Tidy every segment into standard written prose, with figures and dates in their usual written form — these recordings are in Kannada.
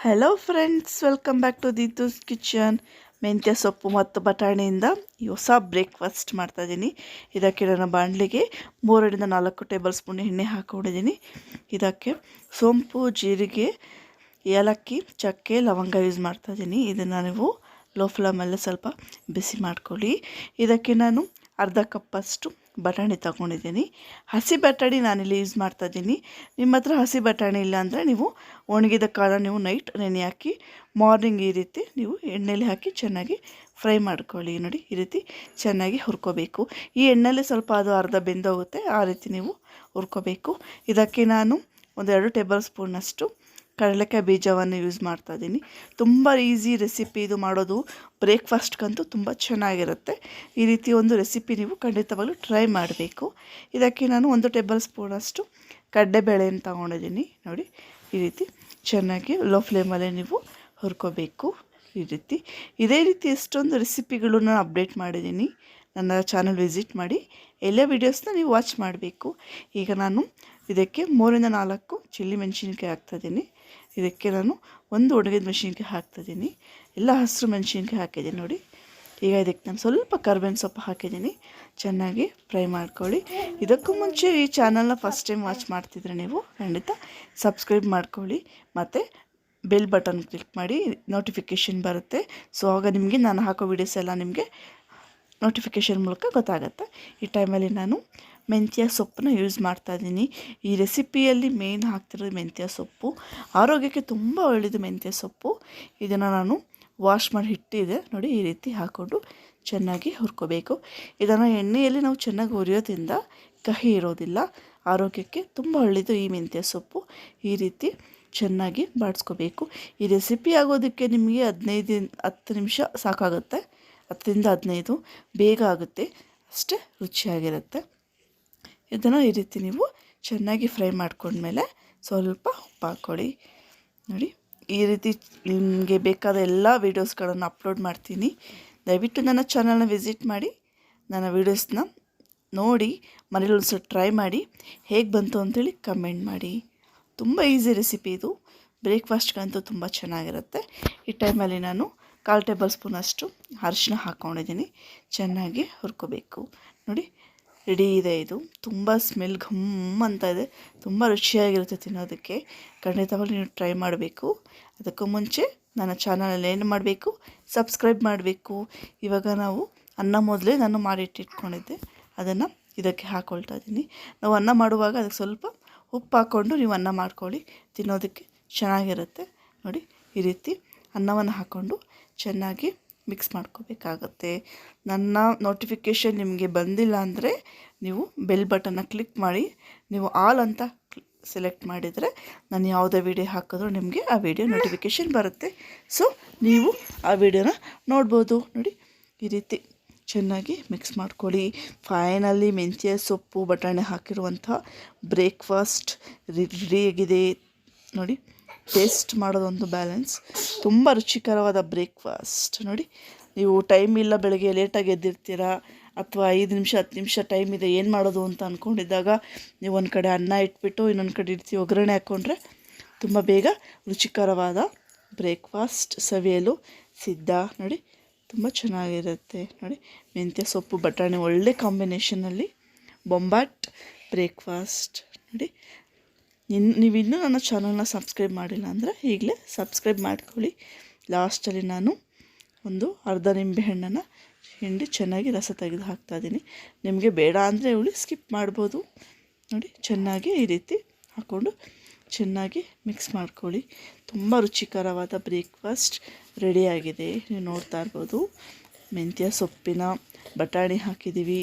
Hello friends, welcome back to Deethu's kitchen. ಮೆಂತ್ಯ ಸೊಪ್ಪು ಮತ್ತು ಬಟಾಣಿಯಿಂದ ಈ ಹೊಸ ಬ್ರೇಕ್ಫಾಸ್ಟ್ ಮಾಡ್ತಾಯಿದ್ದೀನಿ. ಇದಕ್ಕೆ ನನ್ನ ಬಾಣಲಿಗೆ 3-4 ಟೇಬಲ್ ಸ್ಪೂನ್ ಎಣ್ಣೆ ಹಾಕ್ಕೊಂಡಿದ್ದೀನಿ. ಇದಕ್ಕೆ ಸೋಂಪು, ಜೀರಿಗೆ, ಏಲಕ್ಕಿ, ಚಕ್ಕೆ, ಲವಂಗ ಯೂಸ್ ಮಾಡ್ತಾಯಿದ್ದೀನಿ. ಇದನ್ನು ನೀವು ಲೋ ಫ್ಲೇಮಲ್ಲೇ ಸ್ವಲ್ಪ ಬಿಸಿ ಮಾಡ್ಕೊಳ್ಳಿ. ಇದಕ್ಕೆ ನಾನು ಅರ್ಧ ಕಪ್ಪಷ್ಟು ಬಟಾಣಿ ತಗೊಂಡಿದ್ದೀನಿ. ಹಸಿ ಬಟಾಣಿ ನಾನಿಲ್ಲಿ ಯೂಸ್ ಮಾಡ್ತಾಯಿದ್ದೀನಿ. ನಿಮ್ಮ ಹತ್ರ ಹಸಿ ಬಟಾಣಿ ಇಲ್ಲ ಅಂದರೆ ನೀವು ಒಣಗಿದ ಕಾಳ ನೀವು ನೈಟ್ ನೆನೆ ಹಾಕಿ ಮಾರ್ನಿಂಗ್ ಈ ರೀತಿ ನೀವು ಎಣ್ಣೆಲಿ ಹಾಕಿ ಚೆನ್ನಾಗಿ ಫ್ರೈ ಮಾಡ್ಕೊಳ್ಳಿ. ನೋಡಿ, ಈ ರೀತಿ ಚೆನ್ನಾಗಿ ಹುರ್ಕೋಬೇಕು. ಈ ಎಣ್ಣೆಲಿ ಸ್ವಲ್ಪ ಅದು ಅರ್ಧ ಬೆಂದೋಗುತ್ತೆ, ಆ ರೀತಿ ನೀವು ಹುರ್ಕೋಬೇಕು. ಇದಕ್ಕೆ ನಾನು 1-2 ಟೇಬಲ್ ಸ್ಪೂನಷ್ಟು ಕಡಲೆಕಾಯಿ ಬೀಜವನ್ನು ಯೂಸ್ ಮಾಡ್ತಾಯಿದ್ದೀನಿ. ತುಂಬ ಈಸಿ ರೆಸಿಪಿ ಇದು ಮಾಡೋದು. ಬ್ರೇಕ್ಫಾಸ್ಟ್ಗಂತೂ ತುಂಬ ಚೆನ್ನಾಗಿರುತ್ತೆ. ಈ ರೀತಿ ಒಂದು ರೆಸಿಪಿ ನೀವು ಖಂಡಿತವಾಗ್ಲೂ ಟ್ರೈ ಮಾಡಬೇಕು. ಇದಕ್ಕೆ ನಾನು 1 ಟೇಬಲ್ ಸ್ಪೂನಷ್ಟು ಕಡಲೆಬೇಳೆಯನ್ನು ತಗೊಂಡಿದ್ದೀನಿ. ನೋಡಿ, ಈ ರೀತಿ ಚೆನ್ನಾಗಿ ಲೋ ಫ್ಲೇಮಲ್ಲೇ ನೀವು ಹುರ್ಕೋಬೇಕು. ಈ ರೀತಿ ಇದೇ ರೀತಿ ಎಷ್ಟೊಂದು ರೆಸಿಪಿಗಳು ನಾನು ಅಪ್ಡೇಟ್ ಮಾಡಿದ್ದೀನಿ. ನನ್ನ ಚಾನಲ್ ವಿಸಿಟ್ ಮಾಡಿ ಎಲ್ಲ ವೀಡಿಯೋಸ್ನ ನೀವು ವಾಚ್ ಮಾಡಬೇಕು. ಈಗ ನಾನು ಇದಕ್ಕೆ 3-4 ಚಿಲ್ಲಿ ಮೆಣಸಿನ್ಕಾಯಿ ಹಾಕ್ತಾಯಿದ್ದೀನಿ. ಇದಕ್ಕೆ ನಾನು 1 ಒಣಗಿದ ಮೆಣಸಿನ್ಕಾಯಿ ಹಾಕ್ತಾಯಿದ್ದೀನಿ. ಎಲ್ಲ ಹಸಿರು ಮೆಣಸಿನ್ಕಾಯಿ ಹಾಕಿದ್ದೀನಿ. ನೋಡಿ, ಈಗ ಇದಕ್ಕೆ ನಾನು ಸ್ವಲ್ಪ ಕರ್ಬೇವಿನ ಸೊಪ್ಪು ಹಾಕಿದ್ದೀನಿ. ಚೆನ್ನಾಗಿ ಫ್ರೈ ಮಾಡ್ಕೊಳ್ಳಿ. ಇದಕ್ಕೂ ಮುಂಚೆ ಈ ಚಾನಲ್ನ ಫಸ್ಟ್ ಟೈಮ್ ವಾಚ್ ಮಾಡ್ತಿದ್ರೆ ನೀವು ಖಂಡಿತ ಸಬ್ಸ್ಕ್ರೈಬ್ ಮಾಡ್ಕೊಳ್ಳಿ ಮತ್ತು ಬೆಲ್ ಬಟನ್ ಕ್ಲಿಕ್ ಮಾಡಿ, ನೋಟಿಫಿಕೇಷನ್ ಬರುತ್ತೆ. ಸೊ ಆಗ ನಿಮಗೆ ನಾನು ಹಾಕೋ ವೀಡಿಯೋಸ್ ಎಲ್ಲ ನಿಮಗೆ ನೋಟಿಫಿಕೇಷನ್ ಮೂಲಕ ಗೊತ್ತಾಗುತ್ತೆ. ಈ ಟೈಮಲ್ಲಿ ನಾನು ಮೆಂತ್ಯ ಸೊಪ್ಪನ್ನ ಯೂಸ್ ಮಾಡ್ತಾಯಿದ್ದೀನಿ. ಈ ರೆಸಿಪಿಯಲ್ಲಿ ಮೇನ್ ಹಾಕ್ತಿರೋದು ಮೆಂತ್ಯ ಸೊಪ್ಪು. ಆರೋಗ್ಯಕ್ಕೆ ತುಂಬ ಒಳ್ಳೆಯದು ಮೆಂತ್ಯ ಸೊಪ್ಪು. ಇದನ್ನು ನಾನು ವಾಶ್ ಮಾಡಿ ಇಟ್ಟಿದೆ. ನೋಡಿ, ಈ ರೀತಿ ಹಾಕ್ಕೊಂಡು ಚೆನ್ನಾಗಿ ಹುರ್ಕೋಬೇಕು. ಇದನ್ನು ಎಣ್ಣೆಯಲ್ಲಿ ನಾವು ಚೆನ್ನಾಗಿ ಹುರಿಯೋದ್ರಿಂದ ಕಹಿ ಇರೋದಿಲ್ಲ. ಆರೋಗ್ಯಕ್ಕೆ ತುಂಬ ಒಳ್ಳೆಯದು ಈ ಮೆಂತ್ಯ ಸೊಪ್ಪು. ಈ ರೀತಿ ಚೆನ್ನಾಗಿ ಬಾಡಿಸ್ಕೋಬೇಕು. ಈ ರೆಸಿಪಿ ಆಗೋದಕ್ಕೆ ನಿಮಗೆ 10 ನಿಮಿಷ ಸಾಕಾಗುತ್ತೆ. 10-15 ಬೇಗ ಆಗುತ್ತೆ, ಅಷ್ಟೇ ರುಚಿಯಾಗಿರುತ್ತೆ. ಇದನ್ನು ಈ ರೀತಿ ನೀವು ಚೆನ್ನಾಗಿ ಫ್ರೈ ಮಾಡ್ಕೊಂಡ್ಮೇಲೆ ಸ್ವಲ್ಪ ಉಪ್ಪು ಹಾಕ್ಕೊಳ್ಳಿ. ನೋಡಿ, ಈ ರೀತಿ ನಿಮಗೆ ಬೇಕಾದ ಎಲ್ಲ ವೀಡಿಯೋಸ್ಗಳನ್ನು ಅಪ್ಲೋಡ್ ಮಾಡ್ತೀನಿ. ದಯವಿಟ್ಟು ನನ್ನ ಚಾನಲ್ನ ವಿಸಿಟ್ ಮಾಡಿ ನನ್ನ ವೀಡಿಯೋಸ್ನ ನೋಡಿ ಮನೇಲಿ ಒಂದು ಟ್ರೈ ಮಾಡಿ ಹೇಗೆ ಬಂತು ಅಂಥೇಳಿ ಕಮೆಂಟ್ ಮಾಡಿ. ತುಂಬ ಈಸಿ ರೆಸಿಪಿ ಇದು. ಬ್ರೇಕ್ಫಾಸ್ಟ್ಗಂತೂ ತುಂಬ ಚೆನ್ನಾಗಿರುತ್ತೆ. ಈ ಟೈಮಲ್ಲಿ ನಾನು 1/4 ಟೇಬಲ್ ಸ್ಪೂನಷ್ಟು ಅರಿಶಿನ ಹಾಕ್ಕೊಂಡಿದ್ದೀನಿ. ಚೆನ್ನಾಗಿ ಹುರ್ಕೋಬೇಕು. ನೋಡಿ, ರೆಡಿ ಇದೆ. ಇದು ತುಂಬ ಸ್ಮೆಲ್ ಘಮ್ ಅಂತ ಇದೆ. ತುಂಬ ರುಚಿಯಾಗಿರುತ್ತೆ ತಿನ್ನೋದಕ್ಕೆ. ಖಂಡಿತವಾಗ್ಲೂ ನೀವು ಟ್ರೈ ಮಾಡಬೇಕು. ಅದಕ್ಕೂ ಮುಂಚೆ ನನ್ನ ಚಾನಲಲ್ಲಿ ಏನು ಮಾಡಬೇಕು, ಸಬ್ಸ್ಕ್ರೈಬ್ ಮಾಡಬೇಕು. ಇವಾಗ ನಾವು ಮೊದಲೇ ನಾನು ಮಾಡಿಟ್ಟಿಟ್ಕೊಂಡಿದ್ದೆ, ಅದನ್ನು ಇದಕ್ಕೆ ಹಾಕ್ಕೊಳ್ತಾ ಇದ್ದೀನಿ. ನಾವು ಅನ್ನ ಮಾಡುವಾಗ ಅದಕ್ಕೆ ಸ್ವಲ್ಪ ಉಪ್ಪು ಹಾಕ್ಕೊಂಡು ನೀವು ಅನ್ನ ಮಾಡ್ಕೊಳ್ಳಿ, ತಿನ್ನೋದಕ್ಕೆ ಚೆನ್ನಾಗಿರುತ್ತೆ. ನೋಡಿ, ಈ ರೀತಿ ಅನ್ನವನ್ನು ಹಾಕ್ಕೊಂಡು ಚೆನ್ನಾಗಿ ಮಿಕ್ಸ್ ಮಾಡ್ಕೋಬೇಕಾಗತ್ತೆ. ನನ್ನ ನೋಟಿಫಿಕೇಷನ್ ನಿಮಗೆ ಬಂದಿಲ್ಲ ಅಂದರೆ ನೀವು ಬೆಲ್ ಬಟನ್ನ ಕ್ಲಿಕ್ ಮಾಡಿ, ನೀವು ಆಲ್ ಅಂತ ಸೆಲೆಕ್ಟ್ ಮಾಡಿದರೆ ನಾನು ಯಾವುದೇ ವಿಡಿಯೋ ಹಾಕಿದ್ರೂ ನಿಮಗೆ ಆ ವಿಡಿಯೋ ನೋಟಿಫಿಕೇಷನ್ ಬರುತ್ತೆ. ಸೊ ನೀವು ಆ ವಿಡಿಯೋನ ನೋಡ್ಬೋದು. ನೋಡಿ, ಈ ರೀತಿ ಚೆನ್ನಾಗಿ ಮಿಕ್ಸ್ ಮಾಡ್ಕೊಳ್ಳಿ. ಫೈನಲಿ ಮೆಂತ್ಯ ಸೊಪ್ಪು ಬಟಾಣಿ ಹಾಕಿರುವಂಥ ಬ್ರೇಕ್ಫಾಸ್ಟ್ ರೆಡಿಯಾಗಿದೆ. ನೋಡಿ, ಟೇಸ್ಟ್ ಮಾಡೋದೊಂದು ಬ್ಯಾಲೆನ್ಸ್. ತುಂಬ ರುಚಿಕರವಾದ ಬ್ರೇಕ್ಫಾಸ್ಟ್. ನೋಡಿ, ನೀವು ಟೈಮ್ ಇಲ್ಲ, ಬೆಳಗ್ಗೆ ಲೇಟಾಗಿ ಎದ್ದಿರ್ತೀರಾ ಅಥವಾ 5 ನಿಮಿಷ 10 ನಿಮಿಷ ಟೈಮ್ ಇದೆ, ಏನು ಮಾಡೋದು ಅಂತ ಅಂದ್ಕೊಂಡಿದ್ದಾಗ ನೀವು ಒಂದು ಕಡೆ ಅನ್ನ ಇಟ್ಬಿಟ್ಟು ಇನ್ನೊಂದು ಕಡೆ ಒಗ್ಗರಣೆ ಹಾಕ್ಕೊಂಡ್ರೆ ತುಂಬ ಬೇಗ ರುಚಿಕರವಾದ ಬ್ರೇಕ್ಫಾಸ್ಟ್ ಸವಿಯಲು ಸಿದ್ಧ. ನೋಡಿ, ತುಂಬ ಚೆನ್ನಾಗಿರುತ್ತೆ. ನೋಡಿ, ಮೆಂತ್ಯ ಸೊಪ್ಪು ಬಟಾಣಿ ಒಳ್ಳೆ ಕಾಂಬಿನೇಷನಲ್ಲಿ ಬೊಂಬಾಟ್ ಬ್ರೇಕ್ಫಾಸ್ಟ್. ನೋಡಿ, ನೀವಿನ್ನೂ ನನ್ನ ಚಾನಲ್ನ ಸಬ್ಸ್ಕ್ರೈಬ್ ಮಾಡಿಲ್ಲ ಅಂದರೆ ಈಗಲೇ ಸಬ್ಸ್ಕ್ರೈಬ್ ಮಾಡ್ಕೊಳ್ಳಿ. ಲಾಸ್ಟಲ್ಲಿ ನಾನು ಒಂದು ಅರ್ಧ ನಿಂಬೆಹಣ್ಣನ್ನು ಹಿಂಡಿ ಚೆನ್ನಾಗಿ ರಸ ತೆಗೆದು ಹಾಕ್ತಾಯಿದ್ದೀನಿ. ನಿಮಗೆ ಬೇಡ ಅಂದರೆ ಹುಳಿ ಸ್ಕಿಪ್ ಮಾಡ್ಬೋದು. ನೋಡಿ, ಚೆನ್ನಾಗಿ ಈ ರೀತಿ ಹಾಕ್ಕೊಂಡು ಚೆನ್ನಾಗಿ ಮಿಕ್ಸ್ ಮಾಡ್ಕೊಳ್ಳಿ. ತುಂಬ ರುಚಿಕರವಾದ ಬ್ರೇಕ್ಫಾಸ್ಟ್ ರೆಡಿಯಾಗಿದೆ. ನೀವು ನೋಡ್ತಾ ಇರ್ಬೋದು, ಮೆಂತ್ಯ ಸೊಪ್ಪಿನ ಬಟಾಣಿ ಹಾಕಿದ್ದೀವಿ.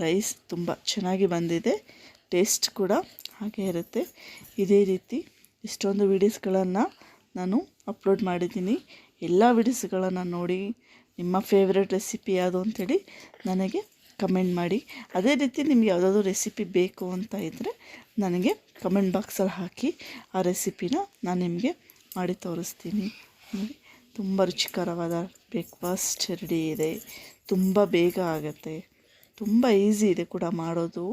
ರೈಸ್ ತುಂಬ ಚೆನ್ನಾಗಿ ಬಂದಿದೆ. ಟೇಸ್ಟ್ ಕೂಡ ಹಾಗೆ ಇರುತ್ತೆ. ಇದೇ ರೀತಿ ಇಷ್ಟೊಂದು ವೀಡಿಯೋಸ್ಗಳನ್ನು ನಾನು ಅಪ್ಲೋಡ್ ಮಾಡಿದ್ದೀನಿ. ಎಲ್ಲ ವೀಡಿಯೋಸ್ಗಳನ್ನು ನೋಡಿ ನಿಮ್ಮ ಫೇವ್ರೆಟ್ ರೆಸಿಪಿ ಯಾವುದು ಅಂಥೇಳಿ ನನಗೆ ಕಮೆಂಟ್ ಮಾಡಿ. ಅದೇ ರೀತಿ ನಿಮ್ಗೆ ಯಾವುದಾದ್ರೂ ರೆಸಿಪಿ ಬೇಕು ಅಂತ ಇದ್ದರೆ ನನಗೆ ಕಮೆಂಟ್ ಬಾಕ್ಸಲ್ಲಿ ಹಾಕಿ, ಆ ರೆಸಿಪಿನ ನಾನು ನಿಮಗೆ ಮಾಡಿ ತೋರಿಸ್ತೀನಿ. ನೋಡಿ, ತುಂಬ ರುಚಿಕರವಾದ ಬ್ರೇಕ್ಫಾಸ್ಟ್ ರೆಡಿ ಇದೆ. ತುಂಬ ಬೇಗ ಆಗುತ್ತೆ, ತುಂಬ ಈಸಿ ಇದೆ ಕೂಡ ಮಾಡೋದು.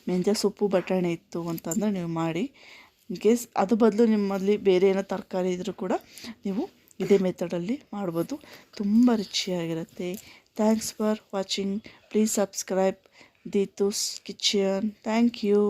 ಮೆಂತ್ಯ ಸೊಪ್ಪು ಬಟಾಣಿ ಇತ್ತು ಅಂತಂದರೆ ನೀವು ಮಾಡಿ ಇನ್ ಕೇಸ್ ಅದು ಬದಲು ನಿಮ್ಮಲ್ಲಿ ಬೇರೆ ಏನೋ ತರಕಾರಿ ಇದ್ದರೂ ಕೂಡ ನೀವು ಇದೇ ಮೆಥಡಲ್ಲಿ ಮಾಡ್ಬೋದು. ತುಂಬ ರುಚಿಯಾಗಿರುತ್ತೆ. Thanks for watching. Please subscribe Deethu's kitchen. Thank you.